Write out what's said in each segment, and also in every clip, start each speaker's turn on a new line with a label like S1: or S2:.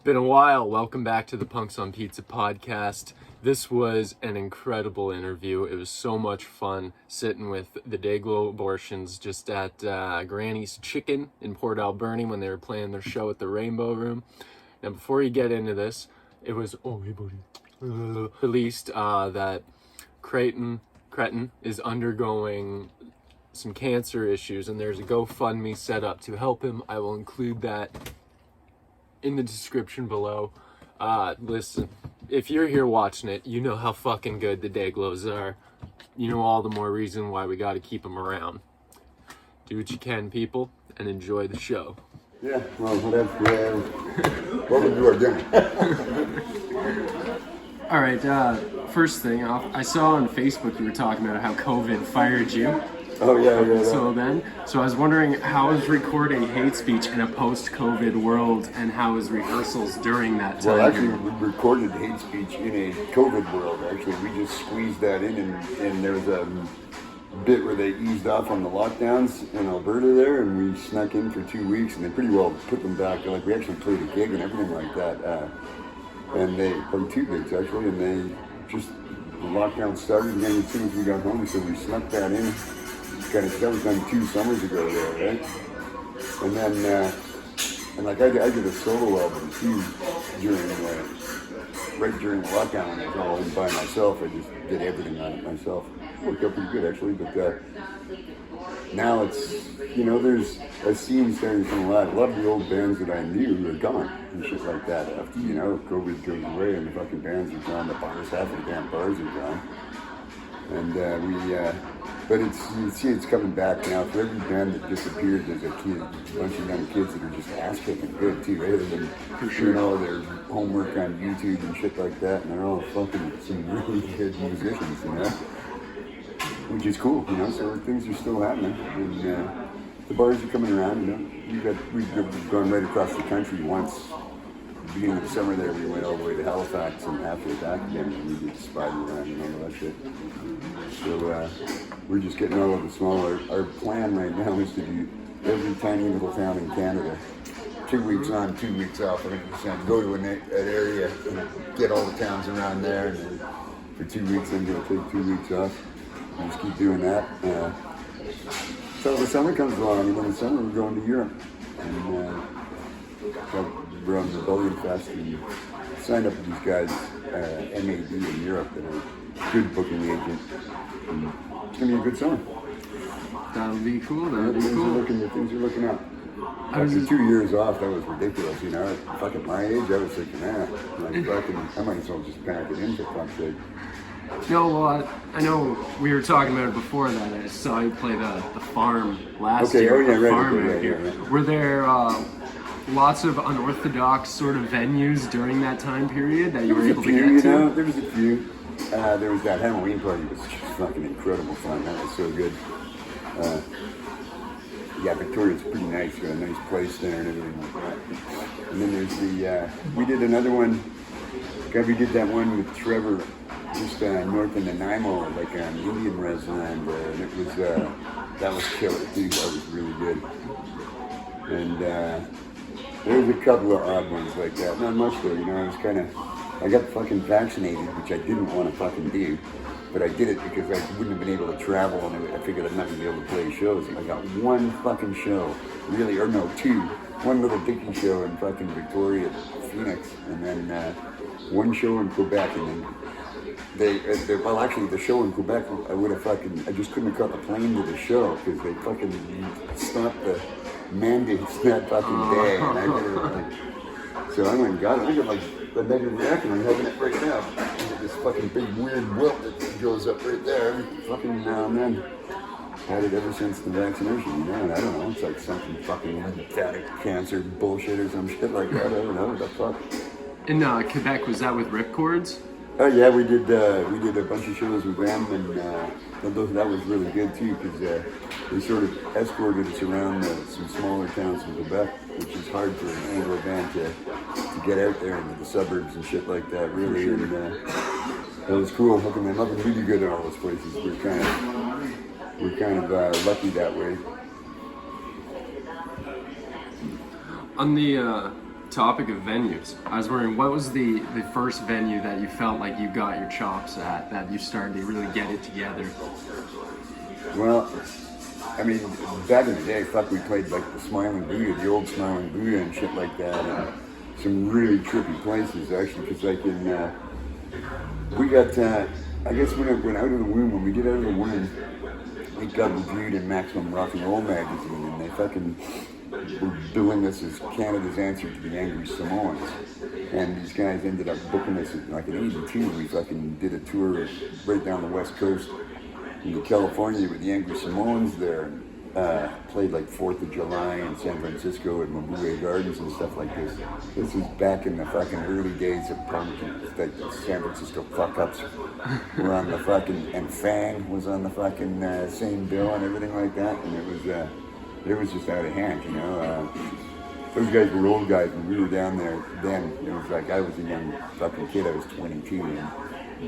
S1: Been a while. Welcome back to the Punks on Pizza podcast. This was an incredible interview. It was so much fun sitting with the Dayglo Abortions just at Granny's Chicken in Port Alberni when they were playing their show at the Rainbow Room. Now, before you get into this, it was released that Cretin is undergoing some cancer issues, and there's a GoFundMe set up to help him. I will include that in the description below. Listen, if you're here watching it, you know how fucking good the Dayglos are. You know all the more reason why we gotta keep them around. Do what you can, people, and enjoy the show.
S2: Yeah, well, whatever. Welcome to our dinner.
S1: All right, first thing off, I saw on Facebook you were talking about how COVID fired you.
S2: Oh, yeah.
S1: So I was wondering, how is recording hate speech in a post-COVID world, and how is rehearsals during that time?
S2: Well, actually, we recorded hate speech in a COVID world, actually. We just squeezed that in, and there was a bit where they eased off on the lockdowns in Alberta there, and we snuck in for 2 weeks, and they pretty well put them back. Like, we actually played a gig and everything like that. And they played 2 gigs, actually, and they just, the lockdown started again as soon as we got home, so we snuck that in. That was done 2 summers ago there, right? And then, I did a solo album too right during the lockdown when I was all in by myself. I just did everything on it myself. It worked out pretty good actually, but now it's, there's a scene starting to come alive. A lot of the old bands that I knew are gone and shit like that after, COVID goes away and the fucking bands are gone, the bars, half of the damn bars are gone. And but it's coming back now. For every band that disappeared, there's a bunch of young kids that are just ass kicking good too, rather than doing all their homework on YouTube and shit like that. And they're all fucking some really good musicians, which is cool, So things are still happening, and the bars are coming around. We've gone right across the country once. Beginning of the summer there, we went all the way to Halifax, and after that again, we did Spider around and all that shit. So we're just getting all of the smaller. Our plan right now is to do every tiny little town in Canada, 2 weeks on, 2 weeks off. We're going to go to an area and get all the towns around there, and then for 2 weeks, then we'll take 2 weeks off. And just keep doing that. So the summer comes along, and in the summer we're going to Europe. And we're on the Rebellion Fest and signed up with these guys, MAD in Europe, that are a good booking agent. And it's going to be a good summer.
S1: That'll be cool.
S2: Things are looking up. After 2 years off, that was ridiculous. At fucking my age, I was thinking, I might as well just pack it in for fuck's sake.
S1: No, well, I know we were talking about it before that. I saw you play the Farm last year.
S2: Right.
S1: Were there lots of unorthodox sort of venues during that time period that you were able to get to?
S2: There was a few. There was that Halloween party, was just fucking incredible fun. That was so good. Victoria's pretty nice. Got a nice place there and everything like that. And then there's we did another one. We did that one with Trevor just north in Nanaimo, like on Indian res land, and it was, that was killer too. That was really good. And there was a couple of odd ones like that. Not much though, I got fucking vaccinated, which I didn't want to fucking do, but I did it because I wouldn't have been able to travel, and I figured I'm not going to be able to play shows. I got one fucking show, two. One little dicky show in fucking Victoria, Phoenix, and then one show in Quebec, and then the show in Quebec, I just couldn't have caught the plane to the show because they fucking stopped the mandates that fucking day, and I did it so I went and got it. I got the negative reaction. I'm having it right now. This fucking big weird welt that goes up right there, fucking now and then. Had it ever since the vaccination, and I don't know. It's like something fucking lymphatic cancer bullshit or some shit like that. I don't know what the fuck.
S1: In Quebec, was that with ripcords?
S2: Oh yeah, we did a bunch of shows with them, and that was really good too, because they sort of escorted us around some smaller towns in Quebec, which is hard for an Anglo band to get out there into the suburbs and shit like that, really. Sure. And that was cool hooking them up, and we do good in all those places. We're kind of lucky that way.
S1: On the
S3: topic of venues, I was wondering, what was the first venue that you felt like you got your chops at, that you started to really get it together?
S2: Well, I mean, back in the day, fuck, we played like the Smiling Buddha, the old Smiling Buddha and shit like that, and some really trippy places actually, because like in, we got, I guess when it went out of the womb, when we get out of the womb, we got reviewed in Maximum Rock and Roll magazine, and they fucking were billing us as Canada's answer to the Angry Samoans. And these guys ended up booking us like in '82. We fucking did a tour right down the west coast into California with the Angry Samoans there, and played like 4th of July in San Francisco at Mabuhay Gardens and stuff like this. This was back in the fucking early days of punk, and like the San Francisco fuck-ups were on the fucking, and Fang was on the fucking same bill and everything like that, and it was just out of hand, you know. Those guys were old guys, and we were down there then. It was like I was a young fucking kid. I was 22, and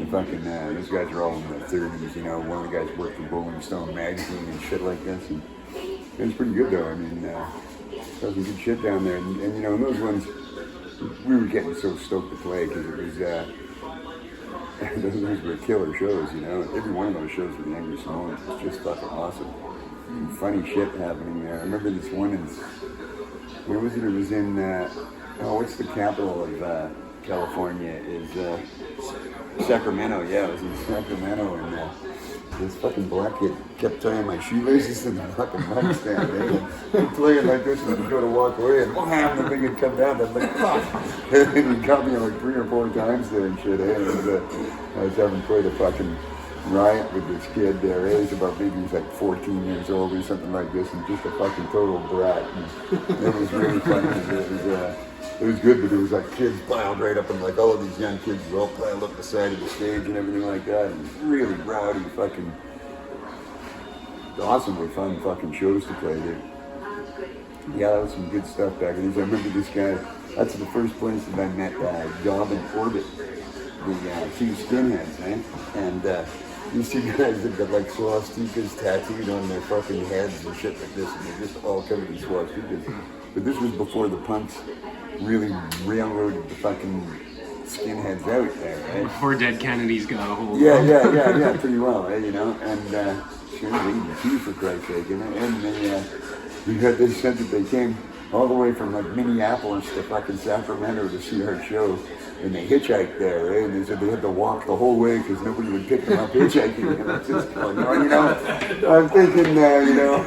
S2: the fucking those guys are all in their 30s. You know, one of the guys worked for Rolling Stone magazine and shit like this. And it was pretty good though. I mean, that was some good shit down there. And you know, in those ones, we were getting so stoked to play because it was those were killer shows. You know, every one of those shows with the Angry Samoans was just fucking awesome. And funny shit happening there. I remember this one in. Where was it? It was in, what's the capital of California? Is Sacramento. Yeah, it was in Sacramento, and this fucking black kid kept tying my shoelaces in the fucking mic stand. And playing like this, and I'd go to walk away, and wham, the thing would come down. I'm like, fuck! And he caught me like 3 or 4 times there and shit. And I was having quite a fucking riot with this kid there. He was about, maybe he was like 14 years old or something like this, and just a fucking total brat. And it was really funny. It was good, but it was like kids piled right up, and like all of these young kids were all piled up the side of the stage and everything like that. And really rowdy fucking, awesomely fun fucking shows to play there. Yeah, that was some good stuff back in the days. I remember this guy. That's the first place that I met Gob and Orbit, the 2 skinheads, man. And these 2 guys that got like swastikas tattooed on their fucking heads and shit like this, and they're just all covered in swastikas. But this was before the punks really railroaded the fucking skinheads out there, right?
S3: Before Dead Kennedys got a hold.
S2: Yeah, pretty well, you know. And sure, 82 for Christ's sake, you know. And they said that they came all the way from like Minneapolis to fucking Sacramento to see our show. And they hitchhiked there, right? And they said they had to walk the whole way because nobody would pick them up hitchhiking. And that's just going on, you know. I'm thinking, you know,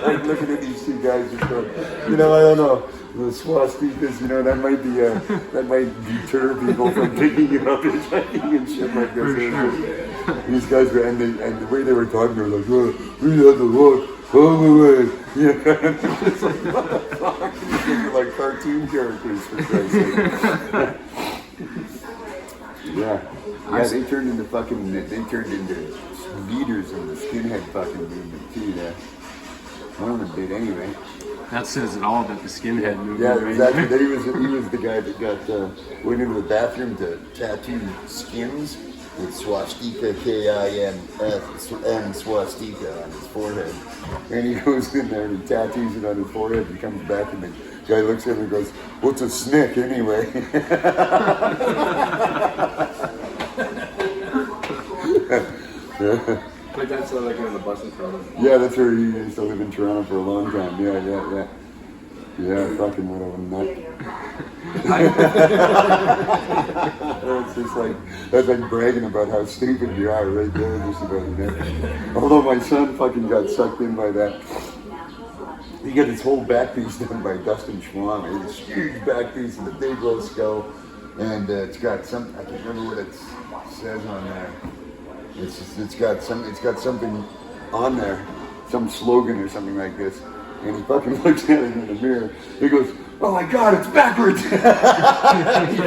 S2: like looking at these 2 guys just going, you know, I don't know, the swastikas, you know, that might deter people from picking you up hitchhiking and shit like this. These guys were, and the way they were talking, they were like, oh, we had to walk all the way. Yeah, it's like, what the fuck? These are like cartoon characters, for Christ's sake. Yeah, they turned into leaders of the skinhead fucking movement too. One of them did anyway.
S3: That says it all about the skinhead movement.
S2: Yeah,
S3: right?
S2: exactly. He was the guy that got went into the bathroom to tattoo skins with swastika, K-I-N, and swastika on his forehead. And he goes in there and he tattoos it on his forehead and comes back and the guy looks at him and goes, "What's a snick anyway?"
S4: My dad saw that guy on the bus in Toronto.
S2: Yeah, that's where he used to live in Toronto for a long time. Yeah. Yeah, fucking what a nut. It's just like, that's like bragging about how stupid you are right there, just about, you know. Although my son fucking got sucked in by that. He got his whole back piece done by Dustin Schwam. He had this huge back piece of the Dayglo skull. And it's got some, I can't remember what it says on there. It's got something on there, some slogan or something like this. And he fucking looks at it in the mirror. He goes, "Oh my God, it's backwards!" He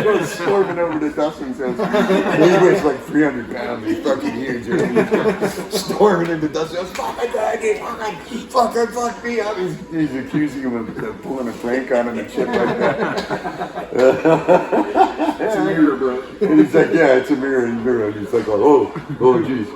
S2: goes storming over to Dustin's house. And he weighs like 300 pounds. He's fucking huge. And he's storming into Dustin's house. "Oh my God, fuck me up." He's accusing him of pulling a prank on him and shit like that.
S4: It's a mirror, bro.
S2: And he's like, "Yeah, it's a mirror." And he's like, "Oh, geez.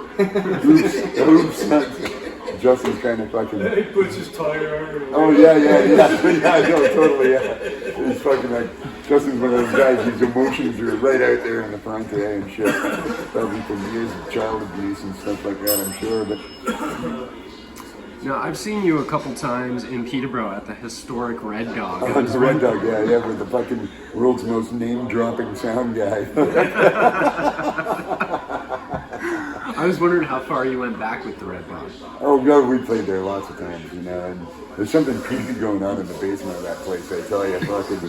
S2: Oops. Justin's kind of fucking.
S4: He puts his tire.
S2: Oh yeah, no, totally, yeah. It's fucking like Justin's one of those guys whose emotions are right out there in the front today and shit. Probably from years of child abuse and stuff like that, I'm sure. But
S3: Now, I've seen you a couple times in Peterborough at the historic Red Dog.
S2: oh, the Red Dog, yeah, with the fucking world's most name-dropping sound guy.
S3: I was wondering how far you went back with the Red Dog.
S2: Oh God, we played there lots of times, you know, and there's something creepy going on in the basement of that place, I tell you. Fucking,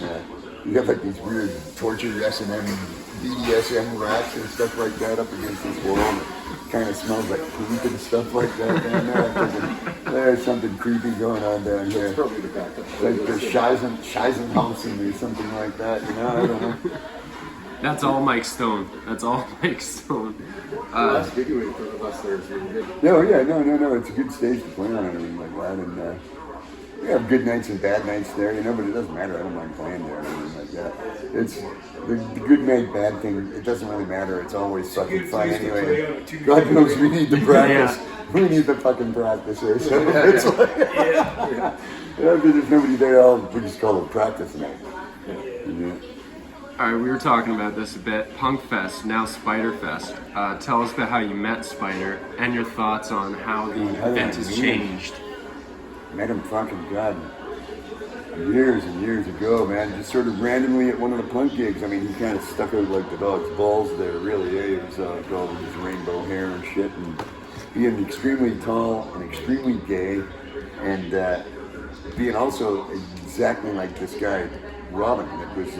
S2: you got like these weird torture S&M, BDSM racks and stuff like that up against this wall. And it kind of smells like poop and stuff like that down there. I'm thinking, there's something creepy going on down here.
S4: It's probably the backup.
S2: Like the Scheisenhausen or something like that, you know, I don't know.
S3: That's all Mike Stone. That's all Mike Stone.
S4: That's giggling for the bus there is really good.
S2: No, yeah, no, it's a good stage to play on and everything like that, and we have good nights and bad nights there, you know, but it doesn't matter, I don't mind playing there and everything like that. It's, the good night, bad thing, it doesn't really matter, it's always fucking fun anyway. God knows we need to practice, we need to fucking practice here, so it's like, yeah, if there's nobody there, we just call it practice night. Yeah.
S3: All right, we were talking about this a bit. Punk Fest, now Spider Fest. Tell us about how you met Spider and your thoughts on how the event has changed.
S2: Met him fucking God years and years ago, man. Just sort of randomly at one of the punk gigs. I mean, he kind of stuck out like the dog's balls there, really. He was all with his rainbow hair and shit, and being extremely tall and extremely gay, and being also exactly like this guy Robin. It was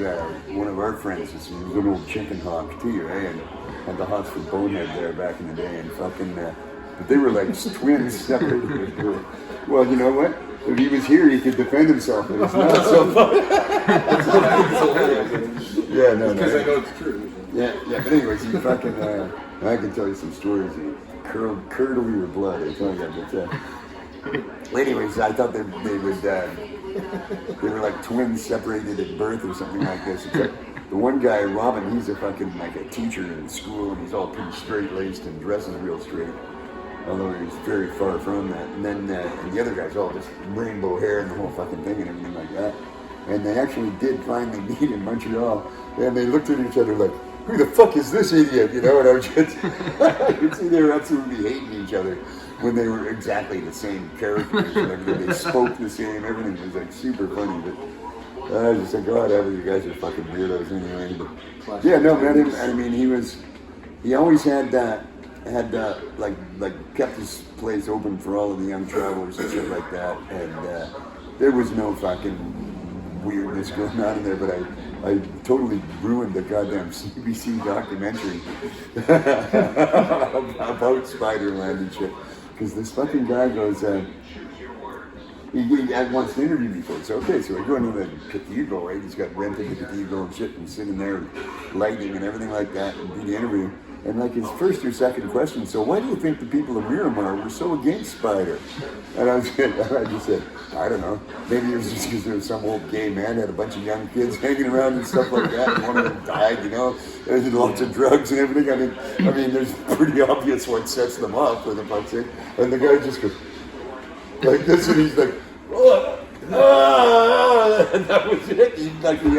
S2: one of our friends. This little chicken hawk too, eh? And had the hots for Bonehead there back in the day, and fucking. But they were like twins separated. Well, you know what? If he was here, he could defend himself. But it's not so. Yeah, no.
S4: Because I know it's true.
S2: Yeah. But anyways, he fucking. I can tell you some stories that curdle your blood. I tell you. But anyways, I thought they would. They were like twins separated at birth or something like this. Except the one guy, Robin, he's a fucking like a teacher in school, and he's all pretty straight-laced and dresses real straight. Although he's very far from that. And then and the other guy's all just rainbow hair and the whole fucking thing and everything like that. And they actually did finally meet in Montreal, and they looked at each other like, "Who the fuck is this idiot?" You know, and I was just, I could see they were absolutely hating each other. When they were exactly the same characters and everything, they spoke the same, everything was like super funny, but I was just like, God, you guys are fucking weirdos anyway. But, yeah, no, met him, I mean, he always had like kept his place open for all of the young travelers and shit like that, and there was no fucking weirdness going on in there, but I totally ruined the goddamn CBC documentary about Spiderland and shit. Because this fucking guy goes, he wants to interview me for it. So, okay, so I go into the cathedral, right? He's got rented the cathedral and shit, and sitting there, lighting and everything like that, and do the interview. And like his first or second question, so why do you think the people of Miramar were so against Spider? And I just said, I don't know. Maybe it was just because there was some old gay man had a bunch of young kids hanging around and stuff like that, and one of them died, you know. There's lots of drugs and everything. I mean, there's pretty obvious what sets them off, for the fuck's sake. And the guy just goes like this, and he's like, and that was it. He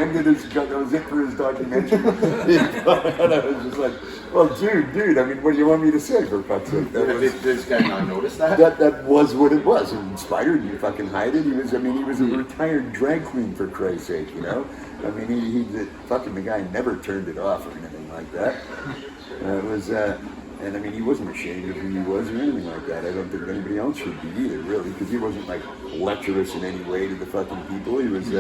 S2: ended that was it for his documentary. And I was just like, well, dude, I mean, what do you want me to say, for fuck's sake?
S4: Did this guy not notice that?
S2: That was what it was. And Spider, you fucking hide it. He was a retired drag queen, for Christ's sake, you know? I mean, the guy never turned it off or anything like that. It was, and I mean, he wasn't ashamed of who he was or anything like that. I don't think anybody else should be either, really, because he wasn't like lecherous in any way to the fucking people. He was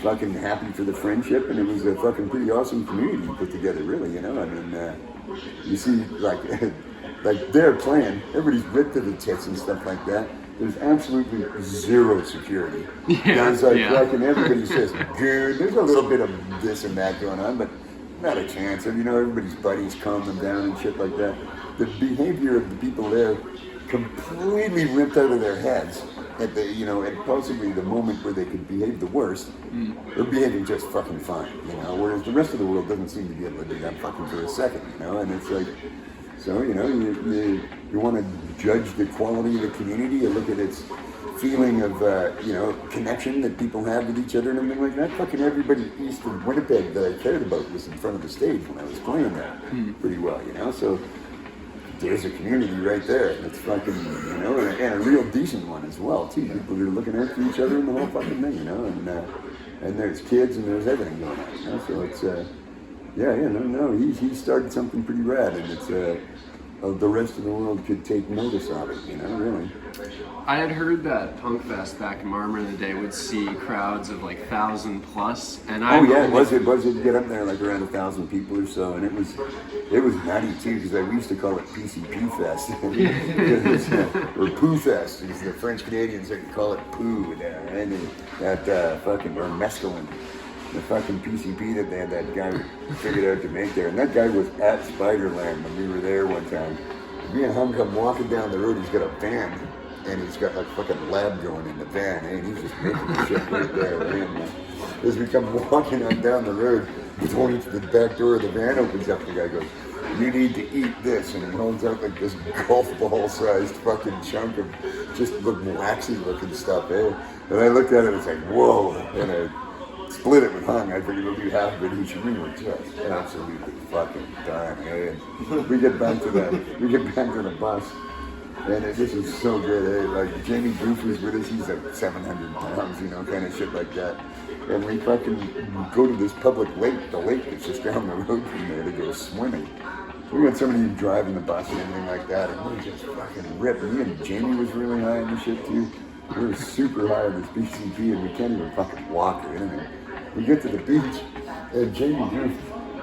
S2: fucking happy for the friendship, and it was a fucking pretty awesome community he put together, really, you know? I mean, you see, like they're playing, everybody's ripped to the tits and stuff like that. There's absolutely zero security. There's like, and everybody says, dude, there's a little bit of this and that going on, but not a chance. And, you know, everybody's buddies calm them down and shit like that. The behavior of the people there completely ripped out of their heads at possibly the moment where they could behave the worst. They're behaving just fucking fine, you know, whereas the rest of the world doesn't seem to be able to do that fucking for a second, you know, and it's like, So, you want to judge the quality of the community, you look at its feeling of, connection that people have with each other and everything like that. Fucking everybody east of Winnipeg that I cared about was in front of the stage when I was playing there pretty well, So there's a community right there. It's fucking, and a real decent one as well, too. People who are looking out for each other and the whole fucking thing, and there's kids and there's everything going on, So it's, he started something pretty rad, and it's, the rest of the world could take notice of it, really.
S3: I had heard that Punk Fest back in Marmor in the day would see crowds of like 1,000 plus, and
S2: it was get up there like around 1,000 people or so, and it was nutty too, because we used to call it PCP Fest, or Poo Fest, because the French Canadians like to call it Poo there, and or mescaline. The fucking PCP that they had that guy figured out to make there. And that guy was at Spiderland when we were there one time. Me and him come walking down the road, he's got a van, and he's got like fucking lab going in the van, and he's just making the shit right there. And as we come walking on down the road, going to the back door of the van opens up, the guy goes, "You need to eat this," and he holds out like this golf ball sized fucking chunk of just waxy looking stuff, And I looked at it and it's like, whoa, and I split it with Hung. I figured we'll do half of it each, and we were just absolutely fucking dying. And we get back to the bus, and this is so good. Like Jamie Goof was with us. He's like 700 pounds, kind of shit like that. And we fucking go to this public lake, the lake that's just down the road from there, to go swimming. We got somebody driving the bus and everything like that, and we just fucking ripped. Me and Jamie was really high in the shit too. We were super high on this BCP, and we can't even fucking walk or anything. We get to the beach, and Jamie Goof,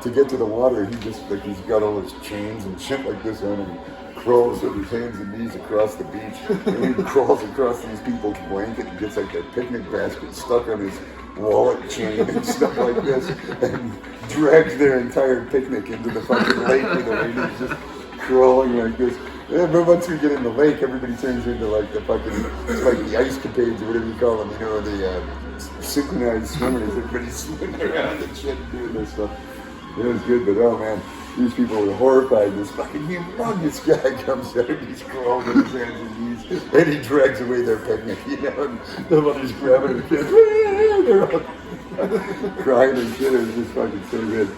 S2: to get to the water, he's got all his chains and shit like this on him. He crawls with his hands and knees across the beach, and he crawls across these people's blanket and gets like their picnic basket stuck on his wallet chain and stuff like this, and drags their entire picnic into the fucking lake, and he's just crawling like this. Yeah, but once we get in the lake, everybody turns into like the fucking, it's like the ice capades or whatever you call them, the synchronized swimmers. Everybody's swimming around and shit and doing this stuff. It was good, but oh man, these people were horrified. This fucking humongous guy comes out and he's crawling with his hands and knees, and he drags away their picnic, and nobody's grabbing their kids. They're all crying and shit. It was just fucking so good.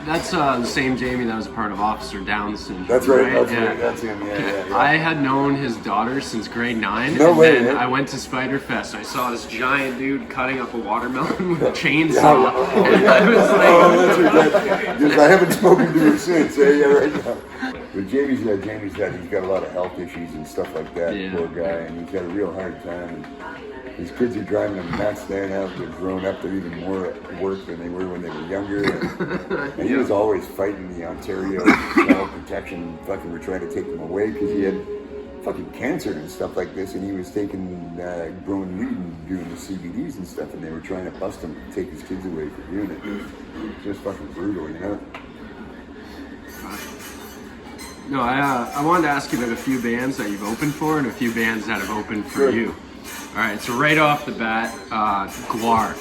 S3: That's the same Jamie that was a part of Officer Down syndrome.
S2: That's right. That's him. Yeah.
S3: I had known his daughter since grade 9.
S2: No way.
S3: Then I went to Spider Fest. I saw this giant dude cutting up a watermelon with a chainsaw.
S2: Yeah.
S3: And I was like,
S2: that's right. I haven't spoken to him since. Yeah, right now. But Jamie's got a lot of health issues and stuff like that.
S3: Yeah.
S2: Poor guy, and he's got a real hard time. His kids are driving him nuts there now. They're grown up. They're even more at work than they were when they were younger. And he was always fighting the Ontario Child Protection. Fucking were trying to take him away because he had fucking cancer and stuff like this. And he was taking growing weed and doing the CBDs and stuff. And they were trying to bust him to take his kids away from doing it. It's just fucking brutal,
S3: No, I wanted to ask you about a few bands that you've opened for and a few bands that have opened for
S2: Sure.
S3: you. All right, so right off the bat, Guar.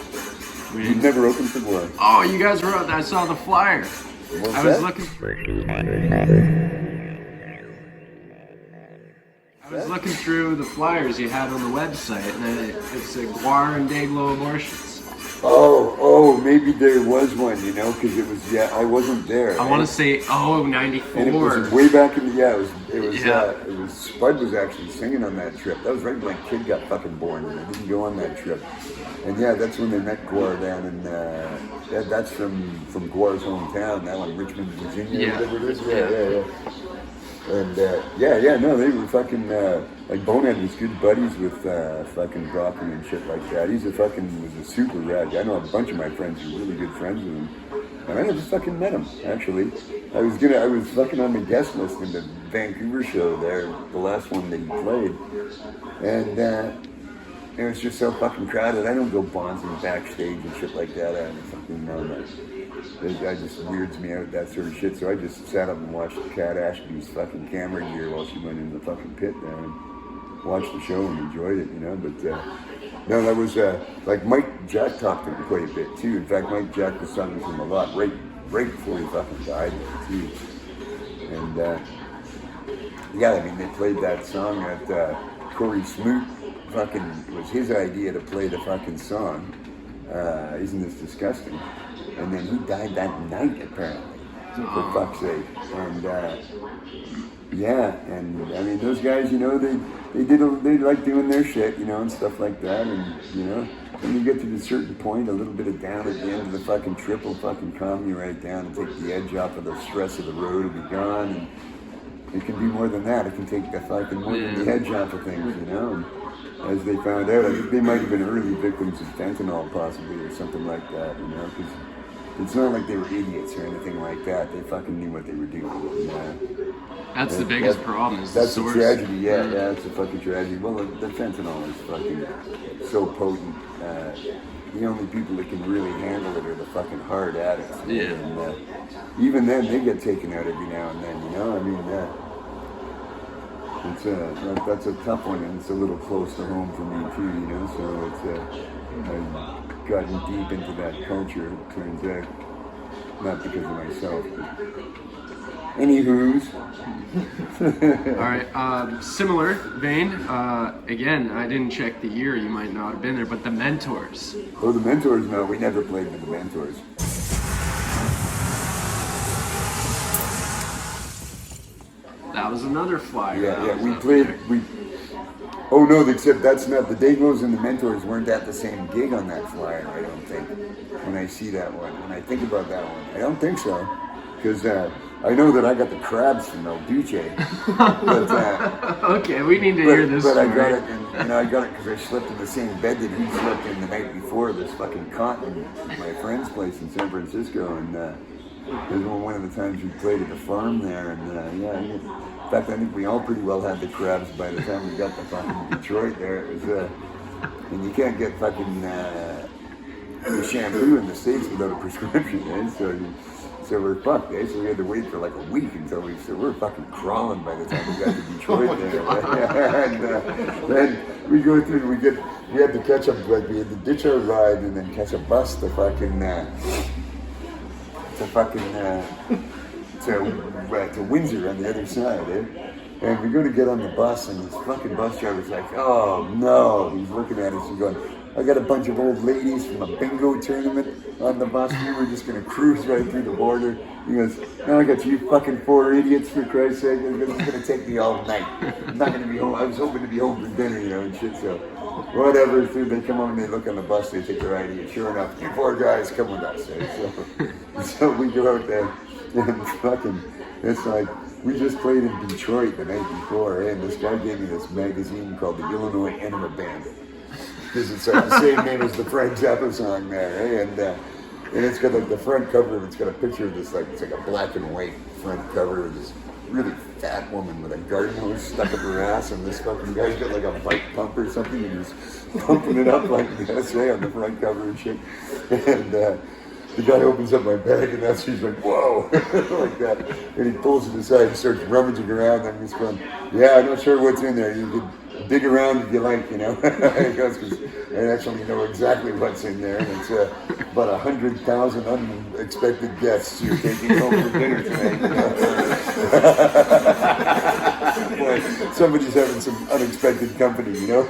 S2: You've never opened for Guar.
S3: Oh, you guys were out. I saw the flyer. I was looking through the flyers you had on the website, and it's Guar and Dayglo Abortions.
S2: Oh, maybe there was one, because it was, I wasn't there.
S3: I want to say, 94.
S2: And it was way back in the, it was Spud was actually singing on that trip. That was right when my kid got fucking born, and I didn't go on that trip. And that's when they met Guar down in, that's from Guar's hometown, now in Richmond, Virginia, whatever it is. Yeah. And they were fucking, like Bonehead was good buddies with fucking Broccoli and shit like that. He's was a super rad guy. I know a bunch of my friends who are really good friends with him. And I just fucking met him, actually. I was fucking on the guest list in the Vancouver show there, the last one that he played. And it was just so fucking crowded. I don't go bonzing backstage and shit like that. I don't fucking know that. That just weirds me out, that sort of shit. So I just sat up and watched Kat Ashby's fucking camera gear while she went in the fucking pit there and watched the show and enjoyed it, But no, that was like Mike Jack talked to me quite a bit too. In fact, Mike Jack was talking to him a lot right before he fucking died too. And yeah, I mean, they played that song at Corey Smoot. Fucking, it was his idea to play the fucking song. Isn't this disgusting? And then he died that night, apparently, for fuck's sake. And yeah, and I mean, those guys, you know, they like doing their shit, you know, and stuff like that. And you know, when you get to a certain point, a little bit of down at the end of the fucking trip will fucking calm you right down and take the edge off of the stress of the road will be gone. And it can be more than that. It can take the fucking more than the edge off of things, you know. And as they found out, I think they might have been early victims of fentanyl, possibly, or something like that, you know, because it's not like they were idiots or anything like that. They fucking knew what they were doing.
S3: That's the biggest problem. Is
S2: that's
S3: the source.
S2: a tragedy. Yeah, it's a fucking tragedy. Well, the fentanyl is fucking so potent. The only people that can really handle it are the fucking hard addicts.
S3: Yeah.
S2: And even then, they get taken out every now and then. You know, I mean, that's a tough one, and it's a little close to home for me too. You know, so it's I've gotten deep into that culture. It turns out, not because of myself. But anywho's.
S3: All right, similar vein. Again, I didn't check the year. You might not have been there, but the Mentors.
S2: Oh, the Mentors? No, we never played with the Mentors.
S3: That was another flyer.
S2: Yeah, we played. Oh no, except that's not the Dayglos and the Mentors weren't at the same gig on that flyer. I don't think. When I see that one, when I think about that one, I don't think so, because I know that I got the crabs from El Duce. But
S3: okay, we need to hear this.
S2: But
S3: story.
S2: I got it, and I got it because I slept in the same bed that he slept in the night before. This fucking cot in my friend's place in San Francisco, and it was one of the times we played at the farm there, and yeah. In fact, I think we all pretty well had the crabs by the time we got to fucking Detroit there. It was, and you can't get fucking the shampoo in the States without a prescription, eh? So we're fucked, eh? So we had to wait for like a week until so we're fucking crawling by the time we got to Detroit there. And then we go through, we had to catch up, like we had to ditch our ride and then catch a bus to Windsor on the other side, eh? And we go to get on the bus, and this fucking bus driver's like, oh no, he's looking at us and going, I got a bunch of old ladies from a bingo tournament on the bus. We were just going to cruise right through the border. He goes, now I got you fucking 4 idiots, for Christ's sake. This is going to take me all night. I'm not going to be home. I was hoping to be home for dinner, you know, and shit. So whatever. So they come home and they look on the bus. They take their ID. And sure enough, you 4 guys come with us. Eh? So we go out there and fucking, it's like, we just played in Detroit the night before. And this guy gave me this magazine called the Illinois Enema Band. Because it's like the same name as the Frank Zappa song there, eh? And it's got like the front cover, it's got a picture of this, like, it's like a black and white front cover of this really fat woman with a garden hose stuck up her ass, and this fucking guy's got like a bike pump or something, and he's pumping it up like this, eh, on the front cover and shit. And the guy opens up my bag, and she's like, whoa, like that. And he pulls it aside and starts rummaging around, and he's going, yeah, I'm not sure what's in there. You could dig around if you like, you know. He goes, because I actually know exactly what's in there, and it's about 100,000 unexpected guests you're taking home for dinner tonight. You know? Boy, somebody's having some unexpected company, you know.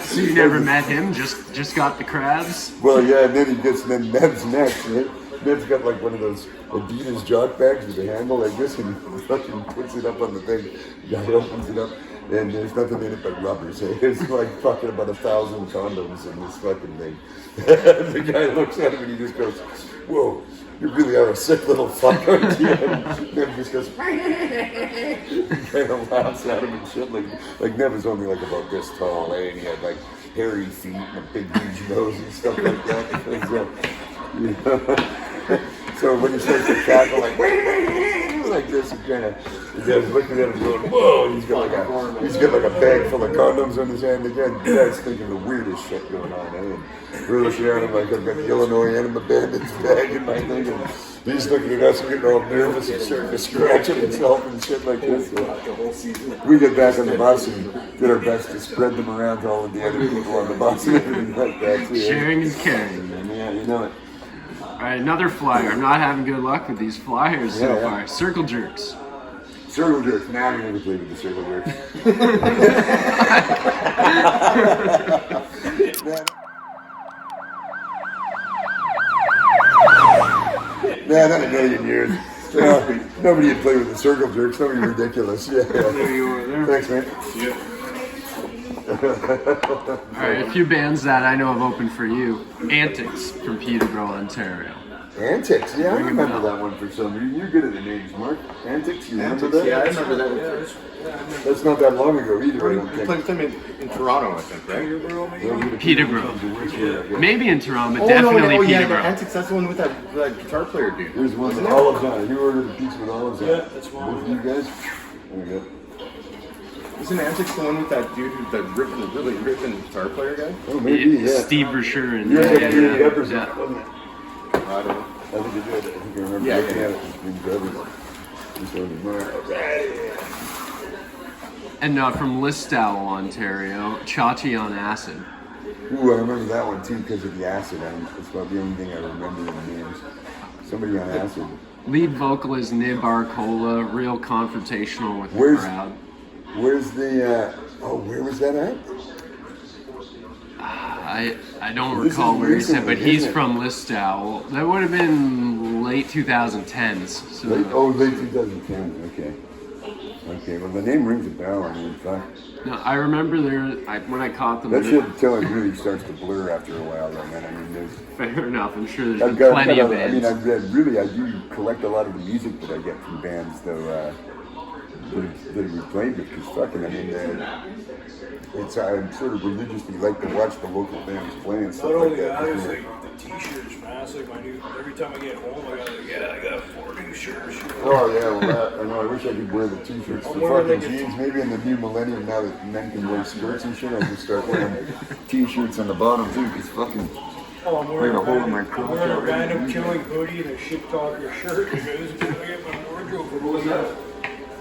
S3: So you never met him? Just got the crabs?
S2: Well, yeah, and then Nev's next, right? Nev's got like one of those Adidas jock bags with a handle like this, and he fucking puts it up on the thing. The guy opens it up, and there's nothing in it but rubber. So it's like fucking about 1,000 condoms in this fucking thing. And the guy looks at him and he just goes, whoa, you really are a sick little fuck, aren't you? And Nev just goes, he kind of laughs at him and shit. Like Nev was only like about this tall, eh? And he had like hairy feet and a big huge nose and stuff like that. And so, you know, so when he starts to cackle like this, he kind of, he's looking at him going, whoa, he's got like a bag full of condoms on his hand again. The guy's thinking the weirdest shit going on, eh? And we're looking at him like I've got the Illinois Enema Bandits bag in my thing, and he's looking at us and getting all nervous and starting to scratch at himself and shit like this. So we get back on the bus and did our best to spread them around to all of the other people on the bus and everything like that. So, yeah.
S3: Sharing is caring.
S2: Yeah, you know it.
S3: All right, another flyer. I'm not having good luck with these flyers so
S2: Yeah, yeah.
S3: far. Circle jerks.
S2: Circle jerks. Now I'm gonna play with the circle jerks. Man, not a million years. Nobody would play with the circle jerks. That'd be ridiculous. Yeah.
S3: There you are there.
S2: Thanks, man.
S3: All right, a few bands that I know have opened for you. Antics from Peterborough, Ontario.
S2: Antics. Yeah, I remember that one for some reason. You're good at the names, Mark. Antics. You remember that?
S4: Yeah, I remember that one.
S2: That's not that long ago either. I don't
S4: We
S2: think.
S4: played them in Toronto, I think, right?
S3: Peterborough.
S2: Peterborough.
S3: Maybe in Toronto, but
S4: Oh,
S3: definitely
S4: no, yeah, the
S3: Peterborough.
S4: Antics, that's the one with that guitar player dude.
S2: There's one with
S4: Isn't it?
S2: olives on it. You ordered a pizza with olives on it.
S5: Yeah, that's one.
S2: Both of you guys? There you go.
S4: Isn't Antics the one with that dude who's the really ripping guitar player guy?
S2: Oh, maybe, yeah.
S3: Steve Brasher and
S2: You're like
S3: yeah.
S2: Green Peppers,
S3: Yeah.
S2: wasn't it?
S4: I don't know.
S2: I think you did. I think I remember
S4: Yeah,
S2: looking
S4: yeah.
S2: at it. It's Green Peppers. Just ordered more.
S3: And from Listowel, Ontario, Chachi on Acid.
S2: Ooh, I remember that one too because of the acid. It's about the only thing I remember in the names. Somebody on acid.
S3: Lead vocalist Nib Arcola, real confrontational with the
S2: Where's-
S3: crowd.
S2: Where's the, where was that at?
S3: I don't
S2: This
S3: recall
S2: is
S3: where he said, but
S2: recently,
S3: he's
S2: isn't it?
S3: from Listowel. That would have been late 2010s. So
S2: Late 2010, okay. Okay, well the name rings a bell, I mean, fuck.
S3: no, I remember when I caught them.
S2: That shit until it really starts to blur after a while though, man. I mean, there's...
S3: Fair enough. I'm sure there's
S2: I've
S3: been
S2: got,
S3: plenty of
S2: I
S3: bands.
S2: mean, I do collect a lot of the music that I get from bands, though, that we played with, because fucking, I mean, I sort of religiously like to watch the local bands play and stuff
S5: Not
S2: like
S5: only that,
S2: that.
S5: it's like the t-shirts, man. It's like my new, every time I get home, I got 4 new shirts.
S2: Oh yeah, well I know, I wish I could wear the t-shirts, the
S5: I'm wearing
S2: fucking
S5: like a
S2: jeans, maybe in the new millennium now that men can wear skirts and shit, I'll just start wearing t-shirts on the bottom too, because fucking...
S5: Oh, I'm wearing,
S2: Like a hole in my
S5: I'm
S2: crotch
S5: wearing a
S2: already.
S5: random killing hoodie and a shit talker shirt. Because I get my wardrobe from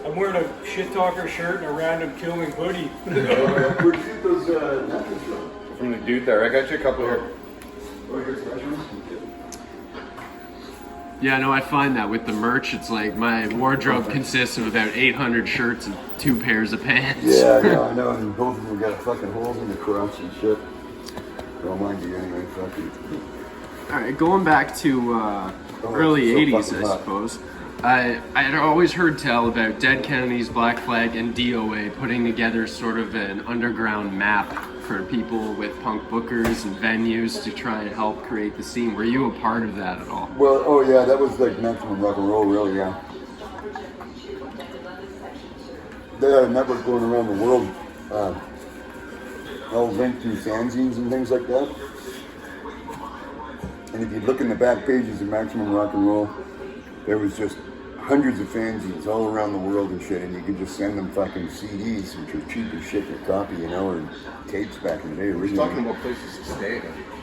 S5: I'm wearing a shit talker shirt and a random killing hoodie.
S2: Where'd you get those matches from?
S4: From the dude there. I got you a couple here.
S2: Oh, here's the measurements?
S3: Yeah, no, I find that with the merch, it's like my wardrobe consists of about 800 shirts and 2 pairs of pants.
S2: Yeah, I know, and both of them got fucking holes in the crotch and shit. Well, mine do anyway, fucking...
S3: All right, going back to early
S2: so
S3: 80s,
S2: fucking
S3: I
S2: hot.
S3: suppose. I had always heard tell about Dead Kennedys, Black Flag, and DOA putting together sort of an underground map for people with punk bookers and venues to try and help create the scene. Were you a part of that at all?
S2: Well, oh yeah, that was like maximum rock and roll, really, yeah. They had a network going around the world, all linked through fanzines and things like that. And if you look in the back pages of Maximum Rock and Roll, there was just hundreds of fanzines all around the world and shit, and you could just send them fucking CDs, which were cheap as shit to copy, you know, or tapes back in the day.
S4: We're talking about places to stay.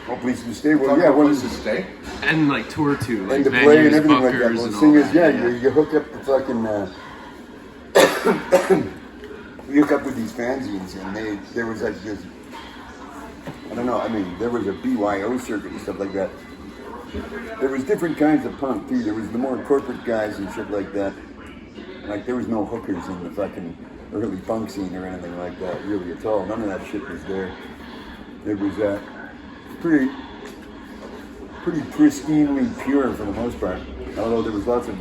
S2: Oh, places to stay. Well,
S4: Talking
S2: yeah,
S4: about
S2: one
S4: places to stay.
S3: And like tour to, like
S2: and to play and
S3: venues,
S2: everything like that.
S3: bookers,
S2: Well,
S3: and
S2: the
S3: all
S2: thing is,
S3: that.
S2: yeah, you hook up the fucking, you hook up with these fanzines, and there was like this, I don't know, I mean, there was a BYO circuit and stuff like that. There was different kinds of punk too. There was the more corporate guys and shit like that. Like there was no hookers in the fucking early punk scene or anything like that really at all. None of that shit was there. It was pretty pristinely pure for the most part. Although there was lots of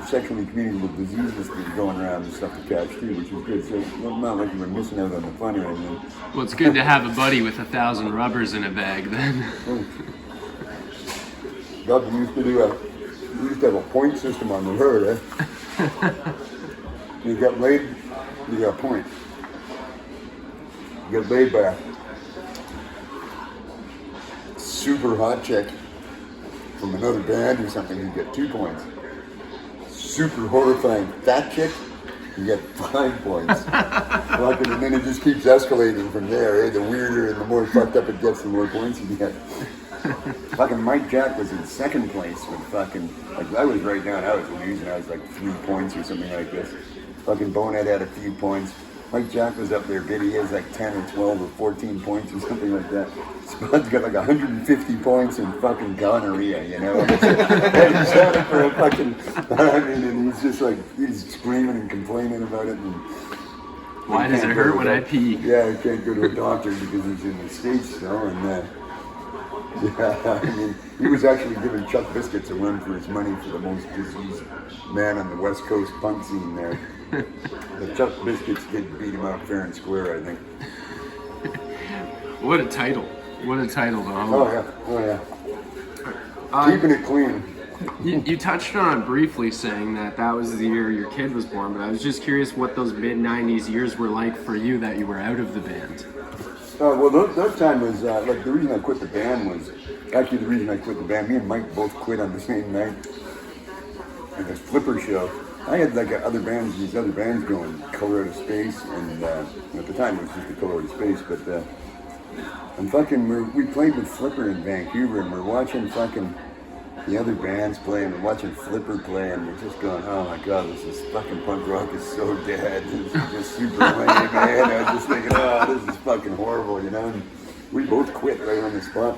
S2: sexually communicable diseases that were going around and stuff to catch too, which was good. So not like you were missing out on the fun or anything.
S3: Well, it's good to have a buddy with 1,000 rubbers in a bag then.
S2: God, we used to have a point system on the road, eh? You got laid, you got a point. You get laid by a super hot chick from another band or something, you get 2 points. Super horrifying fat chick, you get 5 points. Fucking, and then it just keeps escalating from there, eh? The weirder and the more fucked up it gets, the more points you get. Fucking Mike Jack was in second place with fucking, like I was right down, I was losing, I was like 3 points or something like this. Fucking Bonehead had a few points. Mike Jack was up there, but he has like 10 or 12 or 14 points or something like that. Spud's got like 150 points in fucking gonorrhea, you know? And he's had it for a fucking, I mean, and he's just like, he's screaming and complaining about it. And
S3: why does it hurt when I pee?
S2: Yeah, he can't go to a doctor because he's in the States still, and yeah, I mean, he was actually giving Chuck Biscuits a run for his money for the most diseased man on the West Coast punk scene there. The Chuck Biscuits did beat him out fair and square, I think.
S3: What a title. What a title, though.
S2: Oh, yeah. Keeping it clean.
S3: You touched on it briefly, saying that was the year your kid was born, but I was just curious what those mid-90s years were like for you that you were out of the band.
S2: Well, that time was, like, the reason I quit the band was, actually the reason I quit the band, me and Mike both quit on the same night at this Flipper show. I had, like, these other bands going, Color Out of Space, and at the time it was just the Color Out of Space, but, and fucking, we played with Flipper in Vancouver, and we're watching fucking the other bands play, and we're watching Flipper play, and we're just going, oh my god, this fucking punk rock is so dead. This is just super lame, man. I was just thinking, oh, this is fucking horrible, you know? And we both quit right on the spot.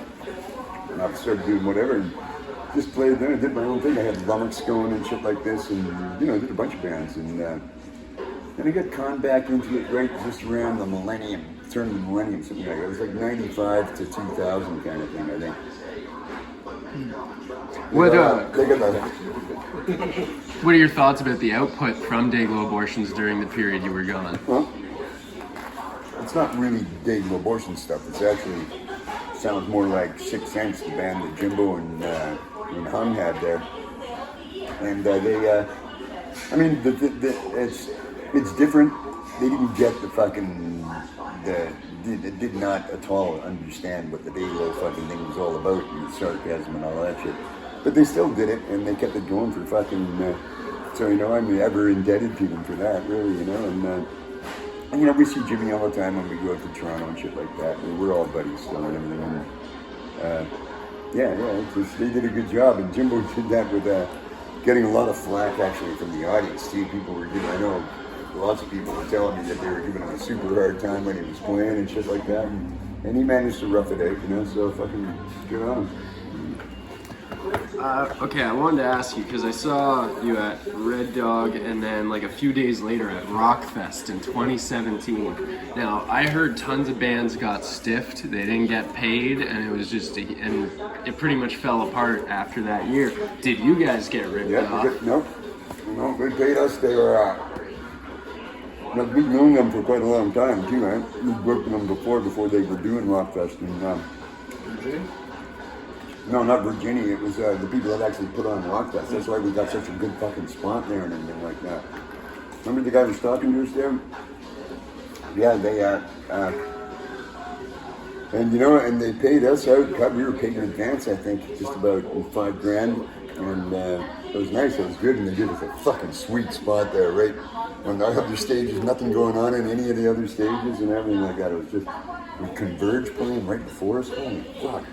S2: And I started doing whatever, and just played there, did my own thing. I had Lummox going and shit like this, and, you know, did a bunch of bands. And then I got conned back into it right just around the millennium, turn of the millennium, something like that. It was like 95 to 2000 kind of thing, I think.
S3: What are your thoughts about the output from Dayglo Abortions during the period you were gone?
S2: Well, it's not really Dayglo Abortion stuff. It's actually sounds more like Sixth Sense, the band that Jimbo and Hung had there. And they, I mean, it's different. They didn't get the fucking, they did not at all understand what the Dayglo fucking thing was all about, and the sarcasm and all that shit. But they still did it, and they kept it going for fucking, so, you know, I'm ever indebted to them for that, really, you know, and you know, we see Jimmy all the time when we go out to Toronto and shit like that, and we're all buddies still and everything, and, they did a good job, and Jimbo did that with, getting a lot of flack, actually, from the audience, too. People were giving, I know, lots of people were telling me that they were giving him a super hard time when he was playing and shit like that, and he managed to rough it out, you know, so fucking good on him.
S3: Okay, I wanted to ask you, because I saw you at Red Dog and then like a few days later at Rockfest in 2017. Now, I heard tons of bands got stiffed, they didn't get paid, and it was just, and it pretty much fell apart after that year. Did you guys get ripped off?
S2: No, they paid us. They were, we've known them for quite a long time too, man. We've worked with them before they were doing Rockfest. And, no, not Virginia. It was the people that actually put on Rockfest. That's why we got such a good fucking spot there and everything like that. Remember the guy who was talking to us there? Yeah, they, and you know, and they paid us out. God, we were paid in advance, I think, just about $5,000. And it was nice, it was good, and they gave us a fucking sweet spot there, right on the other stages, nothing going on in any of the other stages and everything like that. It was just, we Converge playing right before us. Holy fuck.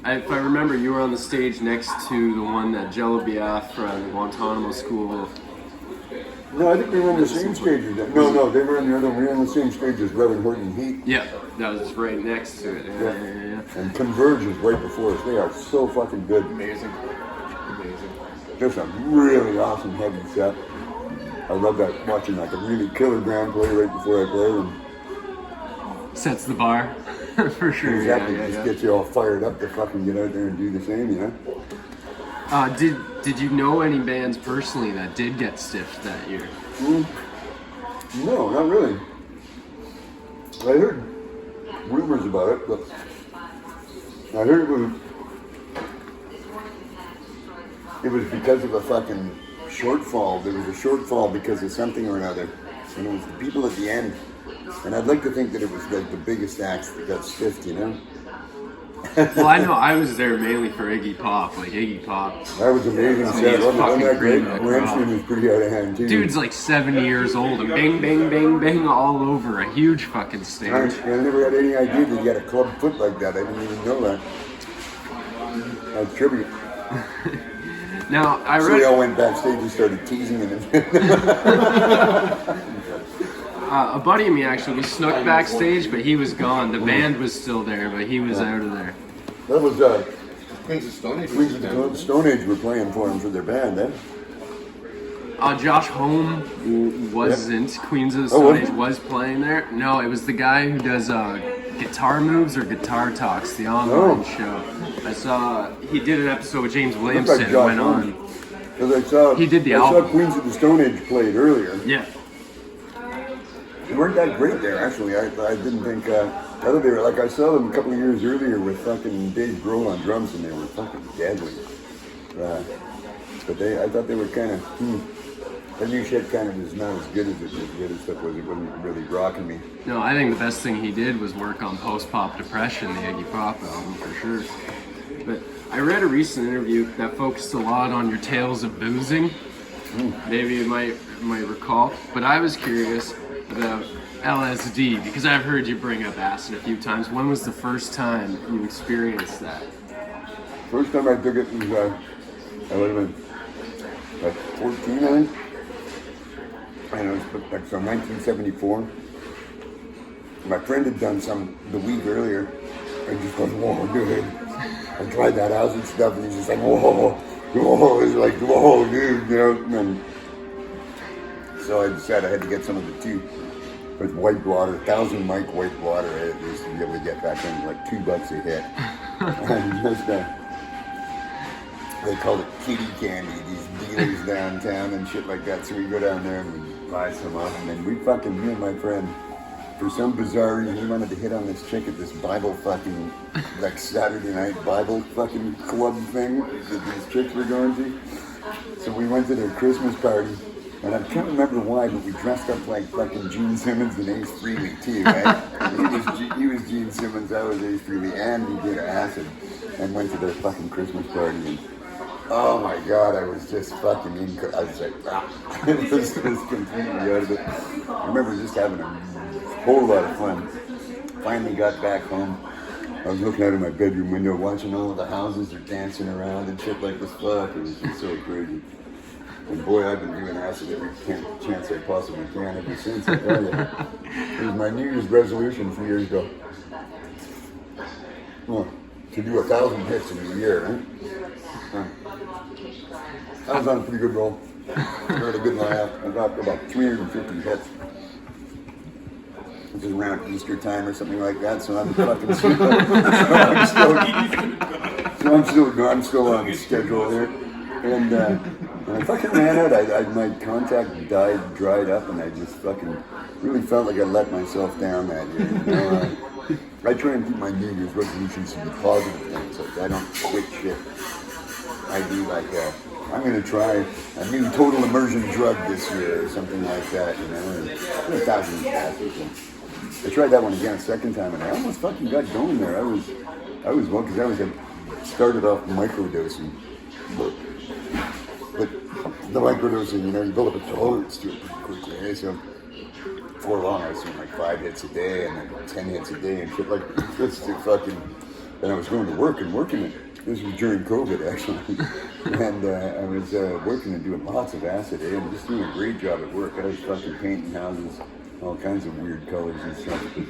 S3: If I remember, you were on the stage next to the one that Jello Biafra and the Guantanamo School.
S2: No, I think they were on the same stage as that. No, they were on the other one. We were on the same stage as Reverend Horton Heat.
S3: Yeah, that was right next to it. Yeah.
S2: And Converge is right before us. They are so fucking good.
S4: Amazing.
S2: Just a really awesome heavy set. I love that, watching like a really killer band play right before I play them.
S3: Sets the bar, for sure.
S2: Exactly, just gets you all fired up to fucking get out there and do the same, you know?
S3: Did you know any bands personally that did get stiffed that year?
S2: No, not really. I heard rumors about it, but I heard it was because of a fucking shortfall. There was a shortfall because of something or another. And it was the people at the end. And I'd like to think that it was like the biggest acts that got stiffed, you know?
S3: Well, I know I was there mainly for Iggy Pop. Like, Iggy Pop.
S2: That was amazing set. Wasn't that great? Rammstein was pretty out of hand, too.
S3: Dude's like 70 years old and bang, bang, bang, bang all over a huge fucking stage.
S2: I never had any idea that you had a club foot like that. I didn't even know that. That's tribute.
S3: Now,
S2: So they all went backstage and started teasing him.
S3: A buddy of me actually, we snuck backstage, but he was gone. The band was still there, but he was out of there.
S2: That was
S4: Queens of Stone Age.
S2: Queens of the Stone Age were playing for him for their band, eh?
S3: Josh Holm wasn't. Queens of the
S2: Oh,
S3: Stone
S2: wasn't
S3: Age was playing there. No, it was the guy who does Guitar Moves or Guitar Talks, the online show. I saw he did an episode with James Williamson and went on.
S2: Because
S3: He did the
S2: I saw
S3: album.
S2: Queens of the Stone Age played earlier.
S3: Yeah.
S2: They weren't that great there, actually. I didn't think. I thought they were like I saw them a couple of years earlier with fucking Dave Grohl on drums, and they were fucking deadly. But I thought they were kind of. The new shit kind of is not as good as the other stuff was. It wasn't really rocking me.
S3: No, I think the best thing he did was work on Post Pop Depression, the Iggy Pop album, for sure. But I read a recent interview that focused a lot on your tales of boozing. Maybe you might recall. But I was curious about LSD because I've heard you bring up acid a few times. When was the first time you experienced that?
S2: First time I took it was I would have been like 14, I think. And it was like so 1974. My friend had done some the week earlier. I just went, whoa, dude. I tried that acid stuff, and he's just like, whoa, it's like, whoa, dude, you know. And so I decided I had to get some of the tea with white water, 1,000 mic white water. I used to be able to get back in like $2 a hit. And just they called it kitty candy. These dealers downtown and shit like that. So we go down there and we buy some up, and then me and my friend. For some bizarre reason, he wanted to hit on this chick at this Bible fucking, like Saturday night Bible fucking club thing that these chicks were going to. So we went to their Christmas party, and I can't remember why, but we dressed up like fucking Gene Simmons and Ace Frehley too, right? He was Gene Simmons, I was Ace Frehley, and we did acid, and went to their fucking Christmas party. And, oh my God, I was just fucking I was like, it was completely out of it. I remember just having a whole lot of fun. Finally got back home. I was looking out of my bedroom window, watching all of the houses are dancing around and shit like this. Fuck, it was just so crazy. And boy, I've been doing acid every chance I possibly can ever since. I tell you. It was my New Year's resolution 3 years ago. Well, to do 1,000 hits in a year, right? I was on a pretty good roll. I had a good laugh. I got about 350 hits. Which is around Easter time or something like that, so I'm fucking I'm still on the schedule here. And when I fucking ran out, my contact dried up, and I just fucking really felt like I let myself down that year. You know? I try and keep my New Year's resolutions to be positive things. Like I don't quit shit. I do like I'm gonna try a new total immersion drug this year or something like that. You know, and 1,000 passes. I tried that one again a second time, and I almost fucking got going there. I was well, because I started off microdosing, but the microdosing, you know, you build up a tolerance to it pretty quickly. Eh? So before long, I was doing like 5 hits a day, and then 10 hits a day, and shit like this. To fucking, and I was going to work and working it. This was during COVID, actually, and I was working and doing lots of acid, and just doing a great job at work. I was fucking painting houses. All kinds of weird colors and stuff, but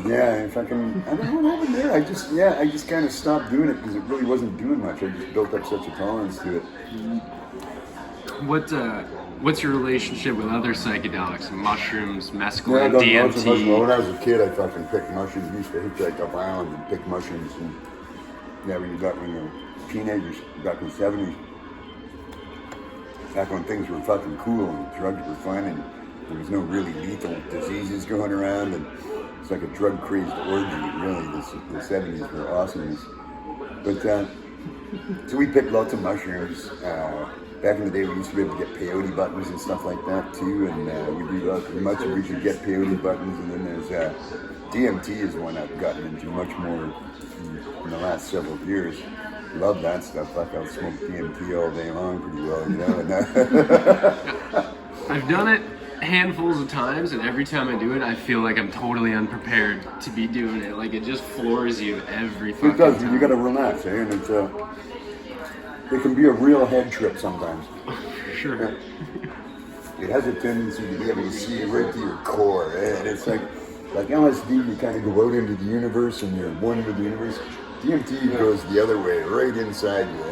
S2: yeah, if I don't know what happened there. I just kind of stopped doing it because it really wasn't doing much. I just built up such a tolerance to it.
S3: What's your relationship with other psychedelics, mushrooms, mescaline,
S2: Yeah, I done
S3: DMT?
S2: lots of mushrooms. When I was a kid, I fucking picked mushrooms. We used to hitchhike up island and pick mushrooms. And yeah, when you were teenagers, back in the 70s, back when things were fucking cool and drugs were fun and there was no really lethal diseases going around, and it's like a drug-crazed orgy, really. The 70s were awesome. But, so we picked lots of mushrooms. Back in the day, we used to be able to get peyote buttons and stuff like that, too, and we do lots of much, we could get peyote buttons, and then there's, DMT is one I've gotten into much more in the last several years. Love that stuff. Fuck, I'll smoke DMT all day long pretty well, you know, and
S3: I've done it handfuls of times, and every time I do it, I feel like I'm totally unprepared to be doing it. Like, it just floors you every fucking
S2: it does.
S3: time.
S2: You gotta relax, eh? And it's it can be a real head trip sometimes.
S3: Sure.
S2: it has a tendency to be able to see right to your core, and it's like LSD, you kind of go out into the universe and you're one with the universe. DMT goes the other way, right inside you,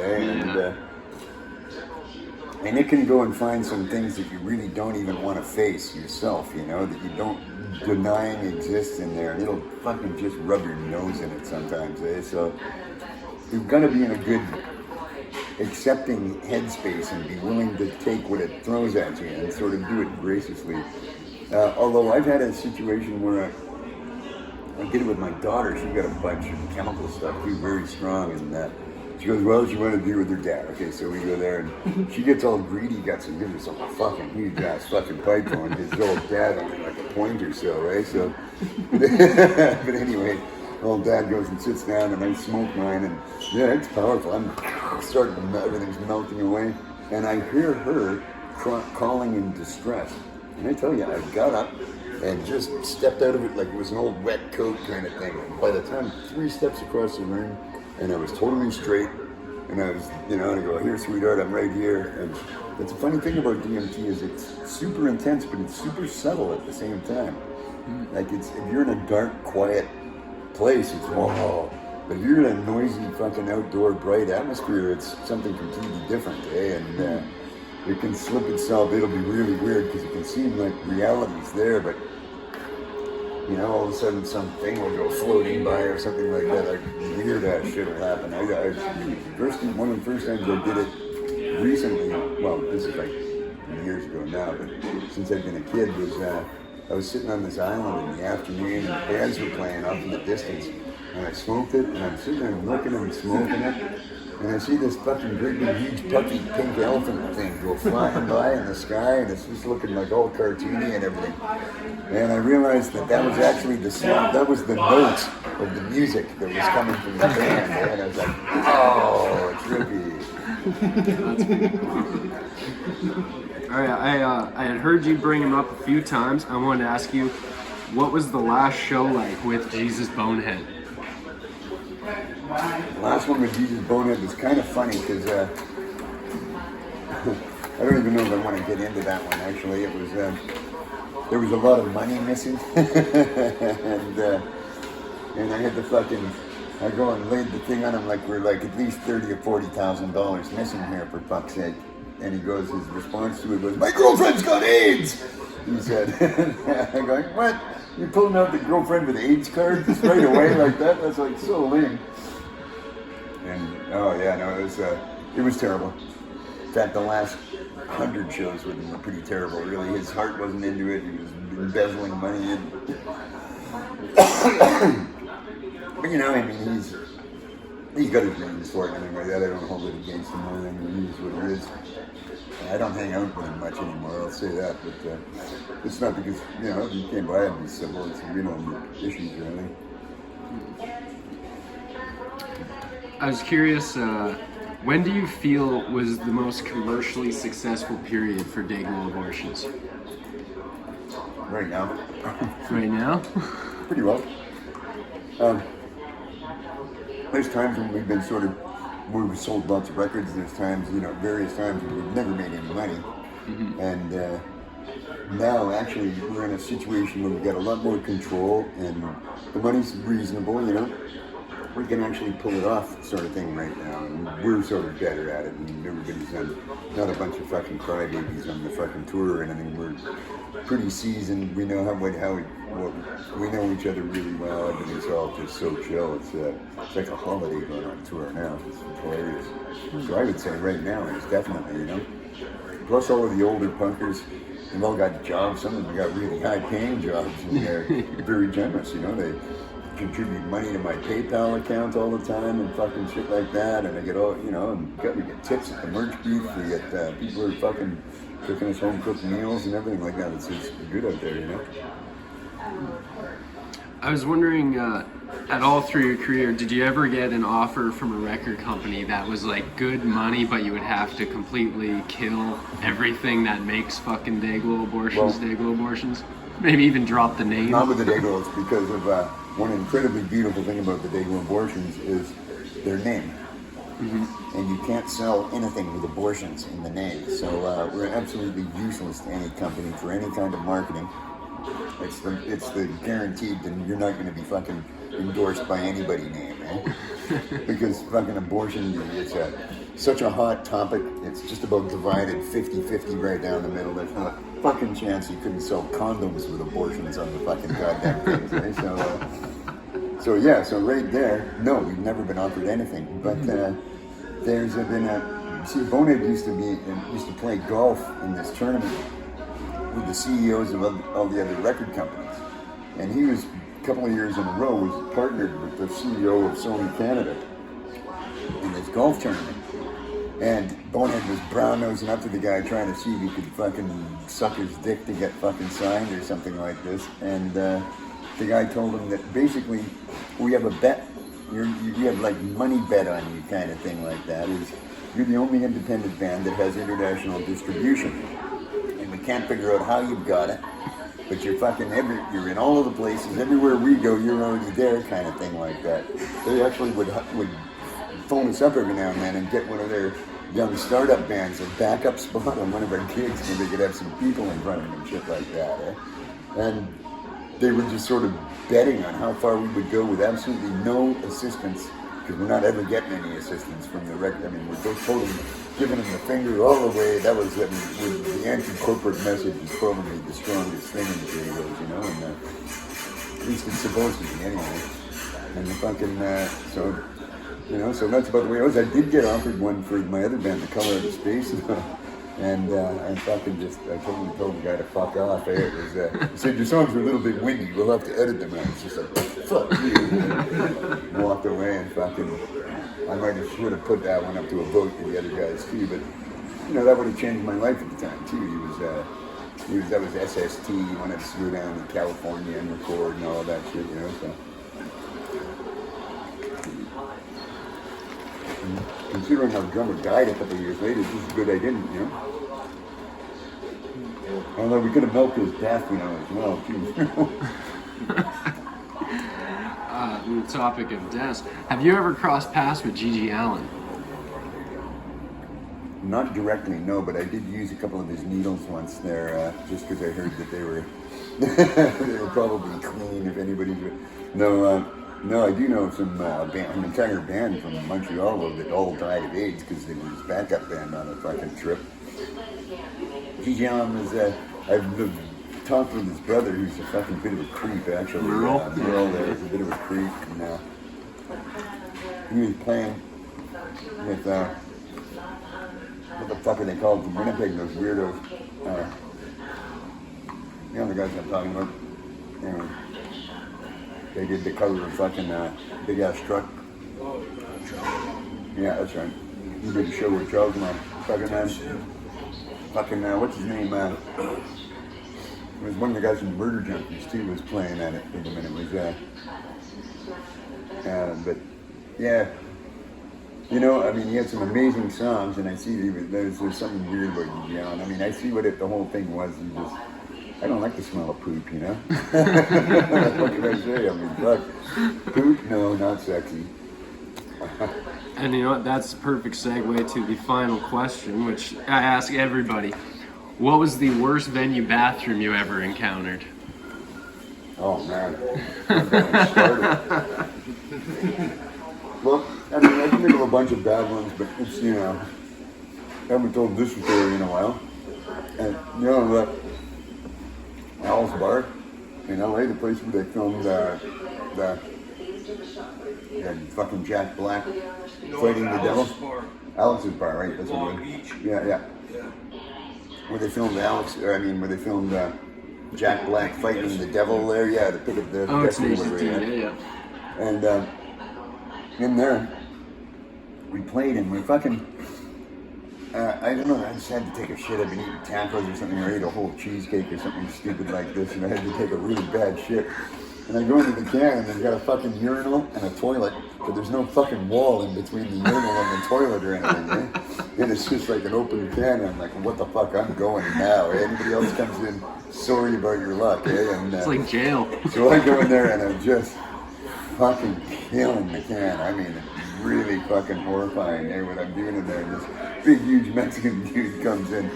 S2: and it can go and find some things that you really don't even want to face yourself, you know, that you don't denying exists in there, and it'll fucking just rub your nose in it sometimes, So you've got to be in a good accepting headspace and be willing to take what it throws at you and sort of do it graciously. Although I've had a situation where I did it with my daughter. She got a bunch of chemical stuff, too, very strong, and she goes, well, she wanted to be with her dad. Okay, so we go there, and she gets all greedy guts and gives her some fucking huge ass fucking pipe on his old dad only like a point or so, right? So, but anyway, old dad goes and sits down, and I smoke mine, and yeah, it's powerful. I'm starting to, everything's melting away, and I hear her calling in distress. And I tell you, I got up and just stepped out of it like it was an old wet coat kind of thing. And by the time 3 steps across the room, and I was totally straight, and I was, you know, and I go, here, sweetheart, I'm right here. And that's the funny thing about DMT is it's super intense, but it's super subtle at the same time. Like if you're in a dark, quiet place, it's whoa. But if you're in a noisy, fucking outdoor, bright atmosphere, it's something completely different, And it can slip itself. It'll be really weird because it can seem like reality's there, but you know, all of a sudden something will go floating by or something like that. Like weird ass shit will happen. One of the first times I did it recently. Well, this is like years ago now, but since I've been a kid, was I was sitting on this island in the afternoon, and bands were playing off in the distance, and I smoked it, and I'm sitting there looking and smoking it. And I see this fucking great big huge puffy pink elephant thing go flying by in the sky, and it's just looking like all cartoony and everything. And I realized that was actually the sound, that was the notes of the music that was coming from the band. And I was like, oh, trippy.
S3: All right, I had heard you bring him up a few times. I wanted to ask you, what was the last show like with Jesus Bonehead?
S2: The last one with Jesus Bonehead was kind of funny because I don't even know if I want to get into that one. Actually, it was there was a lot of money missing, and I had to I go and laid the thing on him like we're like at least $30,000 or $40,000 missing here for fuck's sake. And he goes, his response to it was, "My girlfriend's got AIDS," he said. I'm going, what? You're pulling out the girlfriend with AIDS card just right away like that? That's like so lame. And oh yeah, no, it was terrible. In fact, the last 100 shows with him were pretty terrible. Really, his heart wasn't into it. He was embezzling money in. But you know, I mean, he's got his reasons for it and everything like that. I don't hold it against him or anything. It is what it is. I don't hang out with him much anymore, I'll say that, but it's not because, you know, you came by and be civil, it's issues or anything.
S3: I was curious, when do you feel was the most commercially successful period for Dayglo Abortions?
S2: Right now.
S3: Right now?
S2: Pretty well. There's times when we've been where we've sold lots of records, there's times, various times where we've never made any money. Mm-hmm. And now, actually, we're in a situation where we've got a lot more control and the money's reasonable, We can actually pull it off sort of thing right now. And we're sort of better at it, and everybody's not a bunch of fucking crybabies on the fucking tour or anything. We're pretty seasoned. We know we know each other really well, and it's all just so chill. It's like a holiday going on tour now. It's hilarious. So I would say right now it's definitely, Plus all of the older punkers, they've all got jobs. Some of them got really high-paying jobs, and they're very generous. They contribute money to my PayPal account all the time and fucking shit like that. And I get all, and we get tips at the merch booth. We get people who are fucking cooking us home-cooked meals and everything like that. It's good out there,
S3: I was wondering, at all through your career, did you ever get an offer from a record company that was like good money, but you would have to completely kill everything that makes fucking Dayglo Abortions? Maybe even drop the name?
S2: Not with the Dayglo, it's because of one incredibly beautiful thing about the Dayglo Abortions is their name. And you can't sell anything with abortions in the name. So we're absolutely useless to any company for any kind of marketing. It's the guaranteed, and you're not going to be fucking endorsed by anybody name, because fucking abortion, it's such a hot topic. It's just about divided 50-50 right down the middle. There's not a fucking chance you couldn't sell condoms with abortions on the fucking goddamn things, So right there, no, we've never been offered anything. But there's been Bonehead used to play golf in this tournament with the CEOs of all the other record companies, and he was a couple of years in a row was partnered with the CEO of Sony Canada in this golf tournament. And Bonehead was brown-nosing up to the guy trying to see if he could fucking suck his dick to get fucking signed or something like this. And the guy told him that basically we have a bet. We have like money bet on you kind of thing like that. You're the only independent band that has international distribution. And we can't figure out how you've got it. But you're fucking you're in all of the places. Everywhere we go, you're already there kind of thing like that. They actually would phone us up every now and then and get one of their young startup bands a backup spot on one of our gigs where they could have some people in front of them and shit like that. And they were just sort of betting on how far we would go with absolutely no assistance, because we're not ever getting any assistance from the record. I mean, we're both totally giving them the finger all the way. That was, with the anti-corporate message is probably the strongest thing in the Dayglos, and at least it's supposed to be anyway. And the fucking, so that's about the way it was. I did get offered one for my other band, The Color of the Space, and fucking I told the guy to fuck off. It was, he said, your songs are a little bit windy, we'll have to edit them out. It's just like, fuck you. Walked away and fucking, I might have should have put that one up to a vote to the other guys too, but that would have changed my life at the time too. That was SST, he wanted us to go down to California and record and all that shit, so. And considering our drummer died a couple of years later, it's just good I didn't, Although we could have milked his death, as well, too.
S3: On the topic of deaths, have you ever crossed paths with Gigi Allen?
S2: Not directly, no, but I did use a couple of his needles once there, just because I heard that they were they were probably clean, if anybody's... No, I do know some an entire band from Montreal that all died of AIDS because they were his backup band on a fucking trip. Gigi Allen was, I've talked with his brother, who's a fucking bit of a creep, actually. Merle there is a bit of a creep, and he was playing with, what the fuck are they called from Winnipeg, those weirdos. The guys I'm talking about. Anyway. They did the cover of fucking Big Ass Truck. Yeah, that's right. He did a show with Charles, what's his name? It was one of the guys from Murder Junkies too was playing at it for the minute. But yeah, he had some amazing songs, and I see there's something weird about Gigi Allen. I mean, I see what the whole thing was. I don't like the smell of poop, What can I say? I mean, fuck. Poop? No, not sexy.
S3: And you know what? That's a perfect segue to the final question, which I ask everybody. What was the worst venue bathroom you ever encountered?
S2: Oh, man. I'm getting started. Well, I can think of a bunch of bad ones, but it's, I haven't told this story in a while. And, Al's Bar in LA, the place where they filmed the fucking Jack Black fighting the devil. Alex's Bar, right? That's what it is. Yeah. Where they filmed where they filmed Jack Black fighting the devil there. Yeah, to pick up the
S3: yeah.
S2: And in there, we played and we fucking. I don't know, I just had to take a shit. I've been eating tacos or something, or I ate a whole cheesecake or something stupid like this, and I had to take a really bad shit. And I go into the can, and they've got a fucking urinal and a toilet, but there's no fucking wall in between the urinal and the toilet or anything, And it's just like an open can, and I'm like, what the fuck, I'm going now, Anybody else comes in, sorry about your luck, And,
S3: it's like jail.
S2: So I go in there, and I'm just fucking killing the can. I mean, really fucking horrifying, what I'm doing in there. And this big, huge Mexican dude comes in,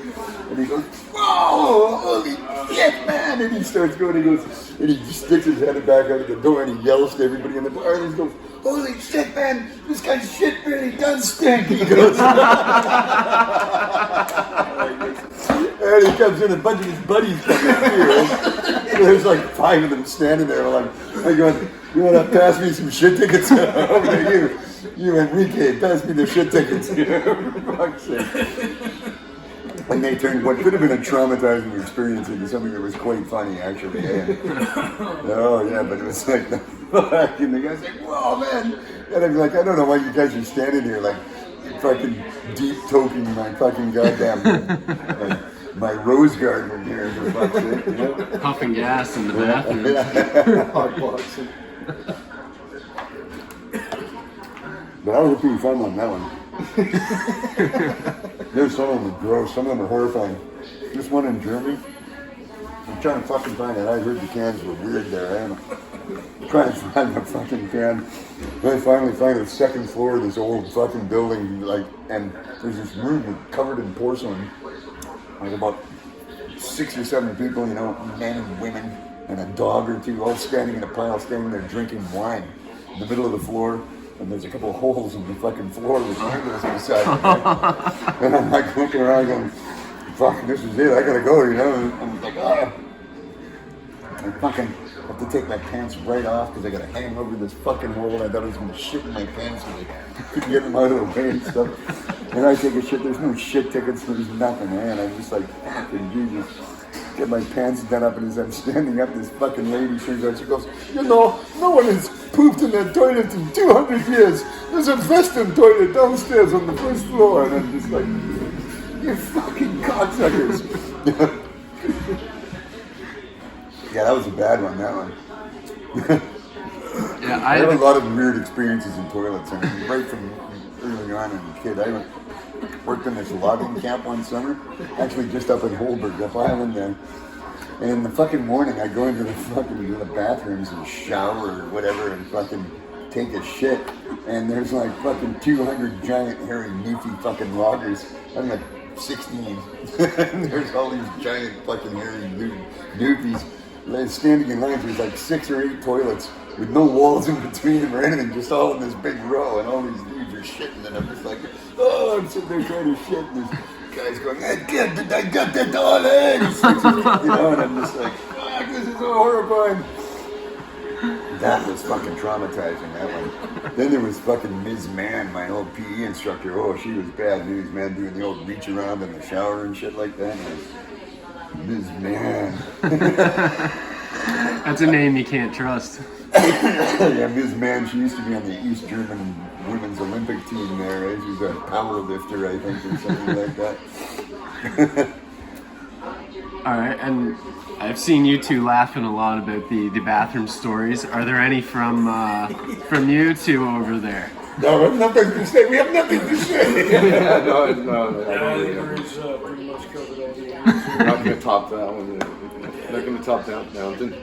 S2: and he goes, "Whoa, holy shit, man!" And he starts going, and he just sticks his head back out of the door, and he yells to everybody in the bar, and he goes, "Holy shit, man, this guy's shit really does stink," he goes. And he comes in, a bunch of his buddies come in here. There's like 5 of them standing there. I'm going, "You want to pass me some shit tickets?" Over to you Enrique, pass me the shit tickets. For fuck's sake. And they turned what could have been a traumatizing experience into something that was quite funny, actually. Oh yeah, but it was like the fuck, and the guy's like, "Whoa, man!" And I'm like, "I don't know why you guys are standing here like fucking deep toking my fucking goddamn my rose garden here for fuck's sake, you know?"
S3: Puffing gas in the bathroom.
S2: Hot boxing. But that was a pretty fun one, that one. There's some of them are gross, some of them are horrifying. This one in Germany, I'm trying to fucking find it. I heard the cans were weird there. I'm trying to find the fucking can. Then I finally find the second floor of this old fucking building, and there's this room covered in porcelain. Like about 6 or 7 people, men and women, and a dog or two, all standing in a pile, standing there drinking wine in the middle of the floor. And there's a couple of holes in the fucking floor with windows beside it. And I'm like looking around going, "Fuck, this is it, I gotta go," And I'm like, "Ah." I fucking have to take my pants right off because I gotta hang over this fucking hole. I thought I was gonna shit in my pants so I couldn't get them out of the way and stuff. And I take a shit, there's no shit tickets, there's nothing, man. I'm just like, fucking Jesus. Get my pants done up, and as I'm standing up, this fucking lady turns out, she goes, "No one has pooped in that toilet in 200 years. There's a Western toilet downstairs on the first floor." And I'm just like, "You fucking cocksuckers." Yeah, that was a bad one, that one.
S3: Yeah,
S2: I had a lot of weird experiences in toilets. I mean, right from early on as a kid. I worked in this logging camp one summer, actually just up in Holberg, up Island there. And in the fucking morning, I go into the bathrooms and shower or whatever and fucking take a shit. And there's like fucking 200 giant hairy newfie fucking loggers. I'm like 16. And there's all these giant fucking hairy newfies standing in lines. There's like 6 or 8 toilets with no walls in between them or anything, just all in this big row, and all these dudes are shitting, and I'm just like, I'm sitting there trying to shit, and this guy's going, I got the toilet, and I'm just like, fuck, this is so horrifying. That was fucking traumatizing, that one. Then there was fucking Ms. Mann, my old PE instructor. Oh, she was bad news, man, doing the old reach around in the shower and shit like that. Ms. Mann.
S3: That's a name you can't trust.
S2: Yeah, Ms. Mann, she used to be on the East German women's Olympic team there, right? She's a power lifter, I think, or something like that.
S3: All right, and I've seen you two laughing a lot about the bathroom stories. Are there any from you two over there?
S2: No, we have nothing to say. We have nothing to say.
S4: Yeah, no.
S5: There's pretty much covered all the answers.
S4: We're not going to top that one. Not going to top that Mountain.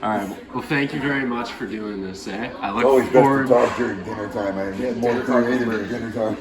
S3: All right. Well, thank you very much for doing this, I look
S2: Always
S3: forward.
S2: best to talk during dinner time. I'm more creative at dinner time.